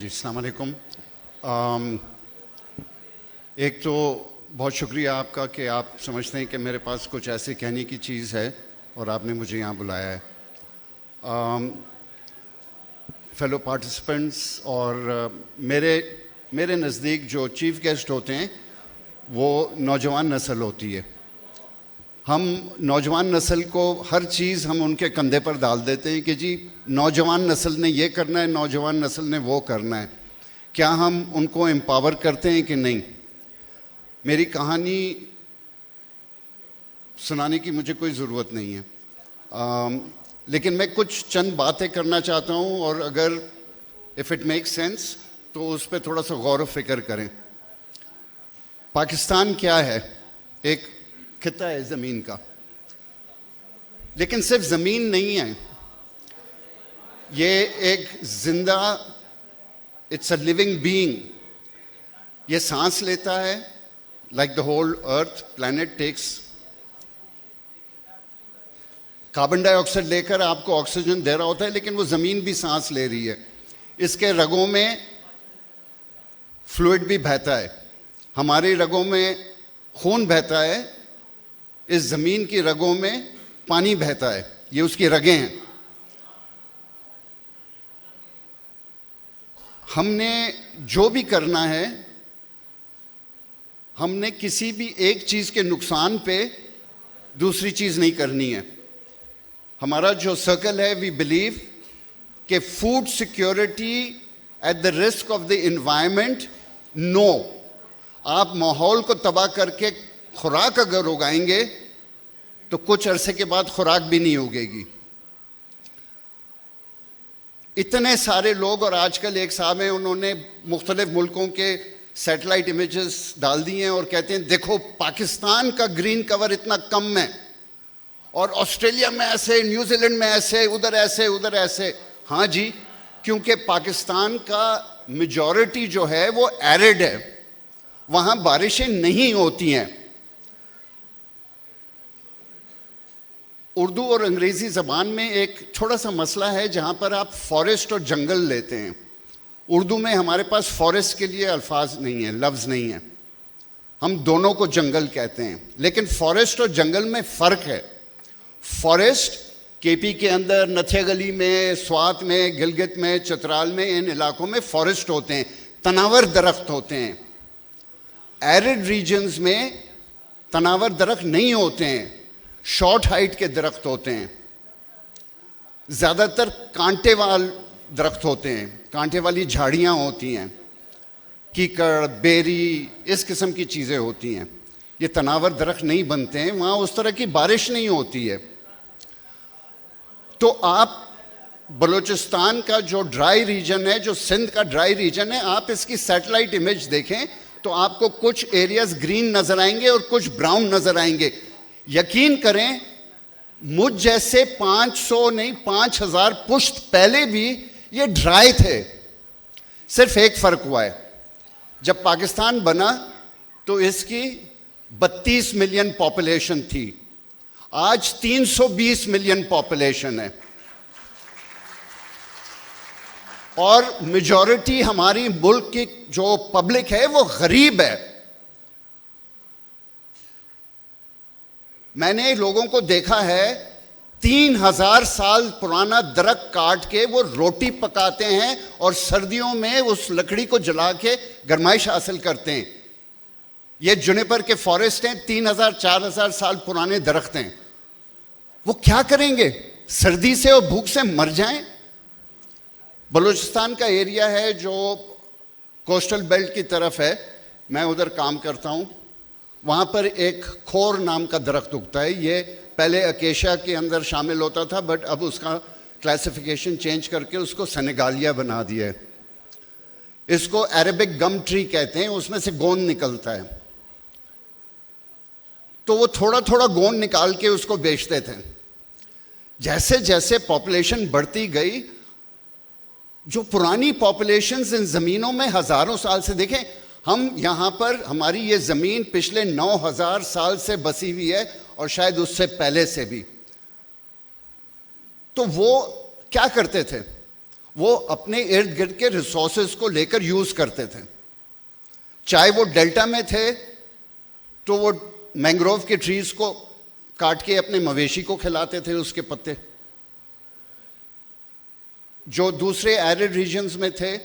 जी अस्सलाम वालेकुम। एक तो बहुत शुक्रिया आपका कि आप समझते हैं कि मेरे पास कुछ ऐसे कहने की चीज़ है और आपने मुझे यहाँ बुलाया है। फेलो पार्टिसिपेंट्स और मेरे नज़दीक जो चीफ गेस्ट होते हैं वो नौजवान नस्ल होती है। हम नौजवान नस्ल को हर चीज़ हम उनके कंधे पर डाल देते हैं कि जी नौजवान नस्ल ने ये करना है, नौजवान नस्ल ने वो करना है। क्या हम उनको एम्पावर करते हैं कि नहीं? मेरी कहानी सुनाने की मुझे कोई ज़रूरत नहीं है, लेकिन मैं कुछ चंद बातें करना चाहता हूँ और अगर इफ़ इट मेक सेंस तो उस पर थोड़ा सा गौर व फिक्र करें। पाकिस्तान क्या है? एक खिता है ज़मीन का, लेकिन सिर्फ ज़मीन नहीं है, ये एक जिंदा, इट्स अ लिविंग बीइंग। ये सांस लेता है, like the whole earth planet takes carbon dioxide लेकर आपको ऑक्सीजन दे रहा होता है, लेकिन वो ज़मीन भी सांस ले रही है। इसके रगों में फ्लूइड भी बहता है, हमारी रगों में खून बहता है, इस ज़मीन की रगों में पानी बहता है, ये उसकी रगें हैं। हमने जो भी करना है, हमने किसी भी एक चीज़ के नुकसान पे दूसरी चीज़ नहीं करनी है। हमारा जो सर्कल है, वी बिलीव कि food security at the risk of the environment, no. आप माहौल को तबाह करके खुराक अगर उगाएंगे तो कुछ अरसे के बाद खुराक भी नहीं उगेगी। इतने सारे लोग, और आजकल एक साहब हैं, उन्होंने मुख्तलिफ मुल्कों के सैटेलाइट इमेजेस डाल दिए हैं और कहते हैं देखो पाकिस्तान का ग्रीन कवर इतना कम है और ऑस्ट्रेलिया में ऐसे, न्यूजीलैंड में ऐसे, उधर ऐसे, उधर ऐसे। हाँ जी, क्योंकि पाकिस्तान का मेजॉरिटी जो है वो एरिड है, वहाँ बारिशें नहीं होती हैं। उर्दू और अंग्रेज़ी ज़बान में एक थोड़ा सा मसला है जहाँ पर आप फॉरेस्ट और जंगल लेते हैं। उर्दू में हमारे पास फॉरेस्ट के लिए अल्फाज नहीं है, लफ्ज़ नहीं है, हम दोनों को जंगल कहते हैं। लेकिन फॉरेस्ट और जंगल में फ़र्क है। फॉरेस्ट केपी के अंदर, नथिया गली में, स्वात में, गिलगित में, चित्राल में, इन इलाकों में फॉरेस्ट होते हैं, तनावर दरख्त होते हैं। एरिड रीजन्स में तनावर दरख्त नहीं होते हैं, शॉर्ट हाइट के दरख्त होते हैं, ज़्यादातर कांटे वाले दरख्त होते हैं, कांटे वाली झाड़ियाँ होती हैं, कीकड़, बेरी, इस किस्म की चीज़ें होती हैं। ये तनावर दरख्त नहीं बनते हैं, वहाँ उस तरह की बारिश नहीं होती है। तो आप बलूचिस्तान का जो ड्राई रीजन है, जो सिंध का ड्राई रीजन है, आप इसकी सैटेलाइट इमेज देखें तो आपको कुछ एरियाज ग्रीन नज़र आएंगे और कुछ ब्राउन नज़र आएंगे। यकीन करें, मुझ जैसे 500 नहीं 5000 पुश्त पहले भी ये ड्राई थे। सिर्फ एक फ़र्क हुआ है, जब पाकिस्तान बना तो इसकी 32 मिलियन पॉपुलेशन थी, आज 320 मिलियन पॉपुलेशन है और मेजॉरिटी हमारी मुल्क की जो पब्लिक है वो गरीब है। मैंने लोगों को देखा है 3000 साल पुराना दरख्त काट के वो रोटी पकाते हैं और सर्दियों में उस लकड़ी को जला के गर्माइश हासिल करते हैं। ये जुनिपर के फॉरेस्ट हैं, 3000-4000 साल पुराने दरख्त हैं। वो क्या करेंगे? सर्दी से और भूख से मर जाएं। बलूचिस्तान का एरिया है जो कोस्टल बेल्ट की तरफ है, मैं उधर काम करता हूँ। वहाँ पर एक खोर नाम का दरख्त उगता है। ये पहले अकेशिया के अंदर शामिल होता था, बट अब उसका क्लासिफिकेशन चेंज करके उसको सेनेगालिया बना दिया है। इसको अरेबिक गम ट्री कहते हैं, उसमें से गोंद निकलता है। तो वो थोड़ा थोड़ा गोंद निकाल के उसको बेचते थे। जैसे जैसे पॉपुलेशन बढ़ती गई, जो पुरानी पॉपुलेशंस इन ज़मीनों में हज़ारों साल से, देखें हम यहाँ पर, हमारी ये ज़मीन पिछले 9000 साल से बसी हुई है और शायद उससे पहले से भी। तो वो क्या करते थे? वो अपने इर्द गिर्द के रिसोर्सेज को लेकर यूज करते थे। चाहे वो डेल्टा में थे तो वो मैंग्रोव के ट्रीज को काट के अपने मवेशी को खिलाते थे उसके पत्ते, जो दूसरे एरिड रीजन्स में थे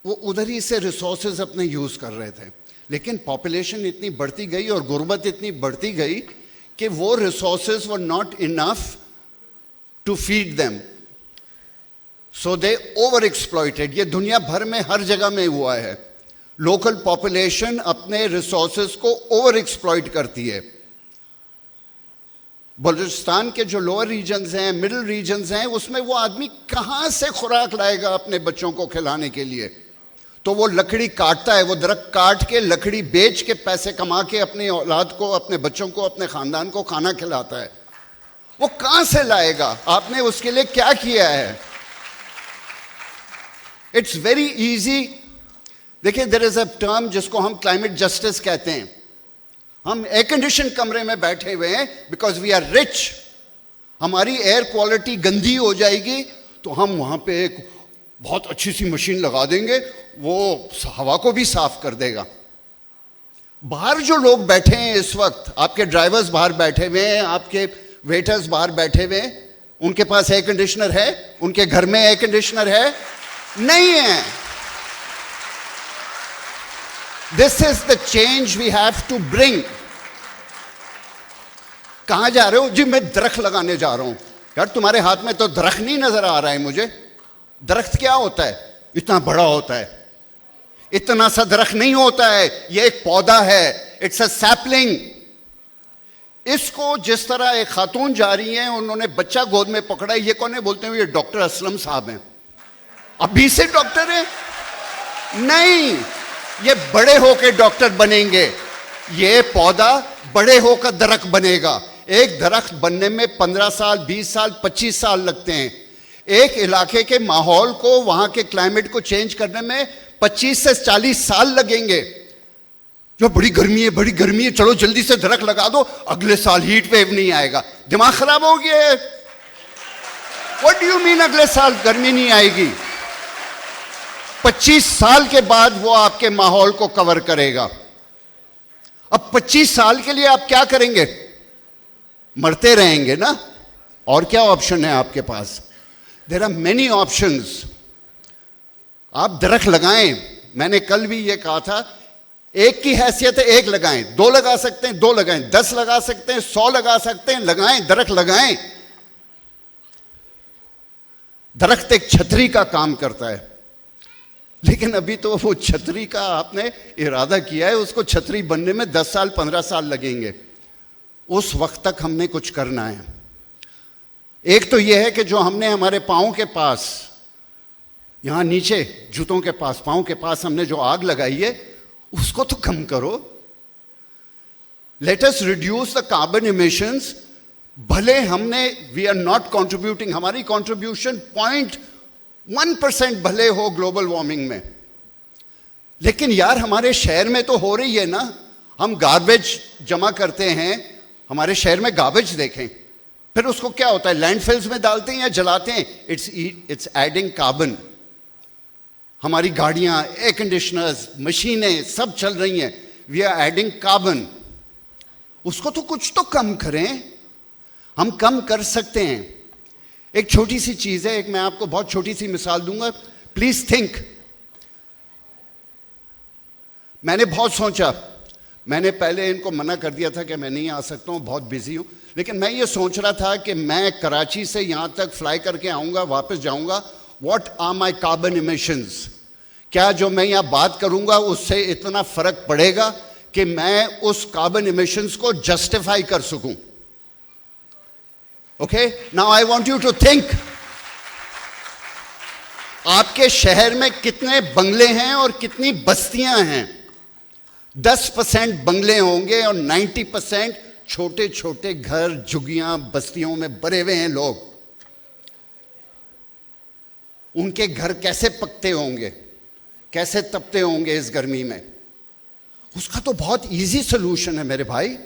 वो उधर ही से रिसोर्सेज अपने यूज कर रहे थे। लेकिन पॉपुलेशन इतनी बढ़ती गई और गुर्बत इतनी बढ़ती गई कि वो resources were not enough to feed them, so they over exploited. ये दुनिया भर में हर जगह में हुआ है। लोकल पॉपुलेशन अपने रिसोर्सेज को ओवर एक्सप्लॉइट करती है। बलूचिस्तान के जो लोअर रीजन्स हैं, मिडिल रीजन्स हैं, उसमें वो आदमी कहां से खुराक लाएगा अपने बच्चों को खिलाने के लिए? तो वो लकड़ी काटता है, वो दरख्त काट के लकड़ी बेच के पैसे कमा के अपनी औलाद को, अपने बच्चों को, अपने खानदान को खाना खिलाता है। वो कहां से लाएगा? आपने उसके लिए क्या किया है? It's very easy. देखिए, देयर इज अ टर्म जिसको हम क्लाइमेट जस्टिस कहते हैं। हम एयर कंडीशन कमरे में बैठे हुए हैं बिकॉज वी आर रिच। हमारी एयर क्वालिटी गंदी हो जाएगी तो हम वहां पे एक बहुत अच्छी सी मशीन लगा देंगे, वो हवा को भी साफ कर देगा। बाहर जो लोग बैठे हैं इस वक्त, आपके ड्राइवर्स बाहर बैठे हुए हैं, आपके वेटर्स बाहर बैठे हुए हैं, उनके पास एयर कंडीशनर है? उनके घर में एयर कंडीशनर है? नहीं है। This is the change we have to bring. कहां जा रहे हो? जी मैं दरख्त लगाने जा रहा हूं। यार तुम्हारे हाथ में तो दरख्त नहीं नजर आ रहा है मुझे। दरख्त क्या होता है? इतना बड़ा होता है। इतना सा दरख्त नहीं होता है, ये एक पौधा है। It's a sapling. इसको जिस तरह एक खातून जा रही है, उन्होंने बच्चा गोद में पकड़ा है, ये कौन है? बोलते हैं ये डॉक्टर असलम साहब हैं। अभी से डॉक्टर है? नहीं, ये बड़े होकर डॉक्टर बनेंगे। ये पौधा बड़े होकर दरख्त बनेगा। एक दरख्त बनने में 15 साल, 20 साल, 25 साल लगते हैं। एक इलाके के माहौल को, वहां के क्लाइमेट को चेंज करने में 25 से 40 साल लगेंगे। जो बड़ी गर्मी है, बड़ी गर्मी है, चलो जल्दी से दरख्त लगा दो, अगले साल हीट वेव नहीं आएगा। दिमाग खराब हो गया है। व्हाट डू यू मीन अगले साल गर्मी नहीं आएगी? 25 साल के बाद वो आपके माहौल को कवर करेगा। अब 25 साल के लिए आप क्या करेंगे? मरते रहेंगे ना। और क्या ऑप्शन है आपके पास? There are many options. आप दरख्त लगाएं। मैंने कल भी ये कहा था, एक की हैसियत है एक लगाएं, 2 लगा सकते हैं 2 लगाएं, 10 लगा सकते हैं, 100 लगा सकते हैं, लगाएं, दरख्त लगाएं। दरख्त एक छतरी का काम करता है। लेकिन अभी तो वो छतरी का आपने इरादा किया है, उसको छतरी बनने में 10 साल 15 साल लगेंगे। उस वक्त तक हमने कुछ करना है। एक तो यह है कि जो हमने हमारे पाँव के पास, यहां नीचे जूतों के पास, पाँव के पास हमने जो आग लगाई है, उसको तो कम करो। Let us reduce the carbon emissions. भले हमने, वी आर नॉट कॉन्ट्रीब्यूटिंग, हमारी कॉन्ट्रीब्यूशन 0.1% भले हो ग्लोबल वार्मिंग में, लेकिन यार हमारे शहर में तो हो रही है ना। हम गार्बेज जमा करते हैं, हमारे शहर में गार्बेज देखें, फिर उसको क्या होता है? लैंडफिल्स में डालते हैं या जलाते हैं। It's adding carbon. हमारी गाड़ियां, एयर कंडीशनर्स, मशीनें सब चल रही हैं, वी आर एडिंग कार्बन। उसको तो कुछ तो कम करें। हम कम कर सकते हैं। एक छोटी सी चीज है, एक मैं आपको बहुत छोटी सी मिसाल दूंगा, प्लीज थिंक। मैंने बहुत सोचा, मैंने पहले इनको मना कर दिया था कि मैं नहीं आ सकता हूं, बहुत बिजी हूं, लेकिन मैं ये सोच रहा था कि मैं कराची से यहां तक फ्लाई करके आऊंगा, वापस जाऊंगा। What are my carbon emissions? क्या जो मैं यहां बात करूंगा उससे इतना फर्क पड़ेगा कि मैं उस कार्बन इमिशंस को जस्टिफाई कर सकूं? Okay, now I want you to think. आपके शहर में कितने बंगले हैं और कितनी बस्तियां हैं? 10% बंगले होंगे और 90% छोटे छोटे घर, झुग्गियां, बस्तियों में भरे हुए हैं लोग। उनके घर कैसे पकते होंगे, कैसे तपते होंगे इस गर्मी में? उसका तो बहुत इजी सोल्यूशन है मेरे भाई।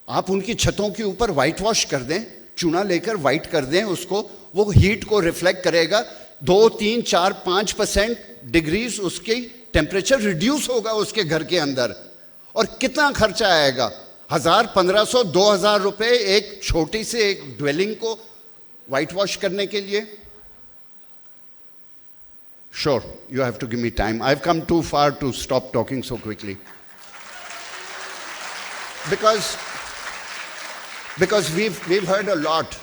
आप उनकी छतों के ऊपर व्हाइट वॉश कर दें, चूना लेकर वाइट कर दें उसको, वो हीट को रिफ्लेक्ट करेगा, 2, 3, 4, 5% डिग्रीज उसकी टेम्परेचर रिड्यूस होगा उसके घर के अंदर। और कितना खर्चा आएगा? 1000, 1500, 2000 रुपए एक छोटी से एक ड्वेलिंग को वाइट वॉश करने के लिए। Sure, you have to give me time. I've come too far to stop talking so quickly. Because we've heard a lot,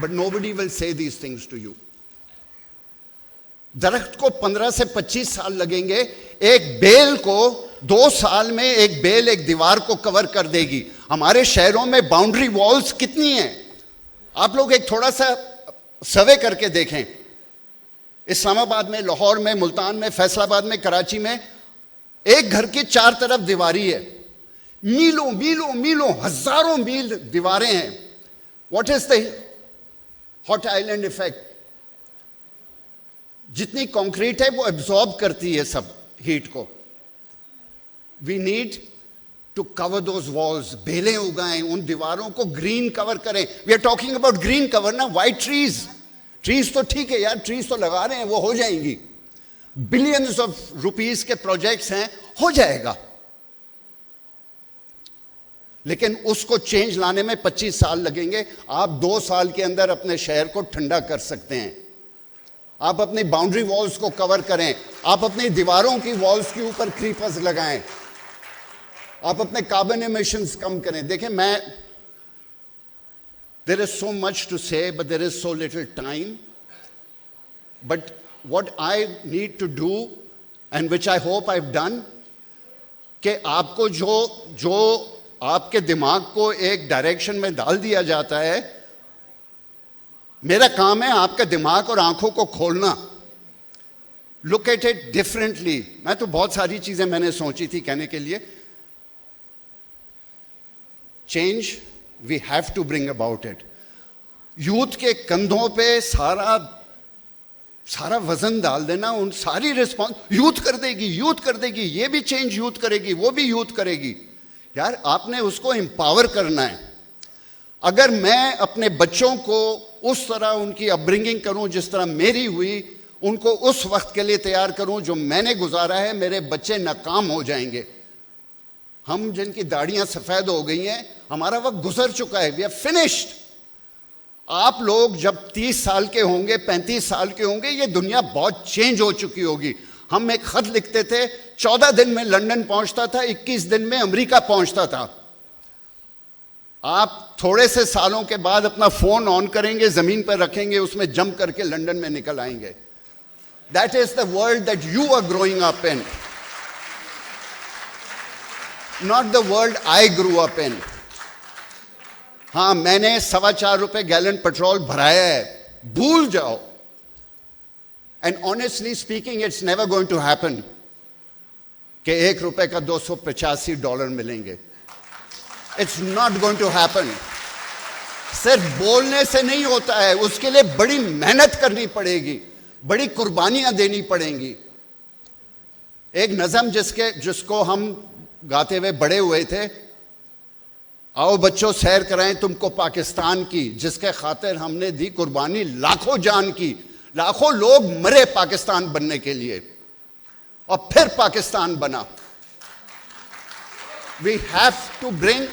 but nobody will say these things to you. दरख्त को 15 से 25 साल लगेंगे, एक bell को 2 साल में एक बेल एक दीवार को कवर कर देगी। हमारे शहरों में बाउंड्री वॉल्स कितनी हैं? आप लोग एक थोड़ा सा सर्वे करके देखें। इस्लामाबाद में, लाहौर में, मुल्तान में, फैसलाबाद में, कराची में एक घर के 4 तरफ दीवारी है, मीलों मीलों मीलों हजारों मील दीवारें हैं। What is the hot island effect? जितनी कंक्रीट है वो एब्जॉर्ब करती है सब हीट को। We need to cover those walls, बेलें उगाएं, उन दीवारों को ग्रीन कवर करें। We are talking about green cover, ना वाइट ट्रीज। ट्रीज तो ठीक है यार, ट्रीज तो लगा रहे हैं, वो हो जाएंगी। बिलियंस ऑफ रुपीस के प्रोजेक्ट्स हैं, हो जाएगा, लेकिन उसको चेंज लाने में 25 साल लगेंगे। आप 2 साल के अंदर अपने शहर को ठंडा कर सकते हैं। आप अपनी बाउंड्री वॉल्स को कवर करें, आप अपनी दीवारों की वॉल्स के ऊपर क्रीपर्स लगाएं, आप अपने कार्बन एमिशंस कम करें। देखें, there is so much to say, but there is so little time. But what I need to do, and which I hope I've done, कि आपको जो आपके दिमाग को एक डायरेक्शन में डाल दिया जाता है, मेरा काम है आपके दिमाग और आंखों को खोलना। Look at it differently. मैं तो बहुत सारी चीजें मैंने सोची थी कहने के लिए। Change we have to bring about it. Youth के कंधों पे सारा वजन डाल देना, उन सारी रिस्पॉन्स यूथ कर देगी, यूथ कर देगी, ये भी चेंज यूथ करेगी, वो भी यूथ करेगी। यार आपने उसको एम्पावर करना है। अगर मैं अपने बच्चों को उस तरह उनकी अपब्रिंगिंग करूं जिस तरह मेरी हुई, उनको उस वक्त के लिए तैयार करूं जो मैंने गुजारा है, मेरे बच्चे नाकाम हो जाएंगे। हम जिनकी दाढ़ियां सफेद हो गई हैं, हमारा वक्त गुजर चुका है, वी आर फिनिश्ड। आप लोग जब 30 साल के होंगे, 35 साल के होंगे, ये दुनिया बहुत चेंज हो चुकी होगी। हम एक खत लिखते थे, 14 दिन में लंदन पहुंचता था, 21 दिन में अमेरिका पहुंचता था। आप थोड़े से सालों के बाद अपना फोन ऑन करेंगे, जमीन पर रखेंगे, उसमें जंप करके लंदन में निकल आएंगे। That is the world that you are growing up in, not the world I grew up in. हाँ, मैंने 4.25 रुपए गैलन पेट्रोल भराया है, भूल जाओ। And honestly speaking, it's never going to happen कि $1 का $285 मिलेंगे। It's not going to happen. सिर्फ बोलने से नहीं होता है, उसके लिए बड़ी मेहनत करनी पड़ेगी, बड़ी कुर्बानियां देनी पड़ेंगी। एक नज़म जिसको हम गाते हुए बड़े हुए थे, आओ बच्चों सैर कराएं तुमको पाकिस्तान की, जिसके खातिर हमने दी कुर्बानी लाखों जान की। लाखों लोग मरे पाकिस्तान बनने के लिए, और फिर पाकिस्तान बना। We have to bring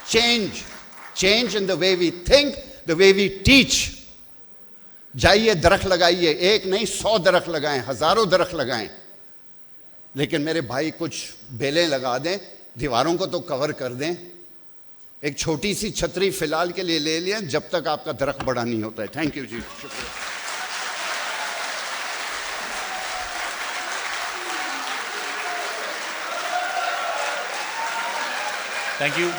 change in the way we think, the way we teach. जाइए दरख्त लगाइए, एक नहीं 100 दरख्त लगाएं, हजारों दरख्त लगाएं, लेकिन मेरे भाई कुछ बेलें लगा दें, दीवारों को तो कवर कर दें। एक छोटी सी छतरी फिलहाल के लिए ले लें, जब तक आपका दरख्त बड़ा नहीं होता है। थैंक यू जी, शुक्रिया। Thank you.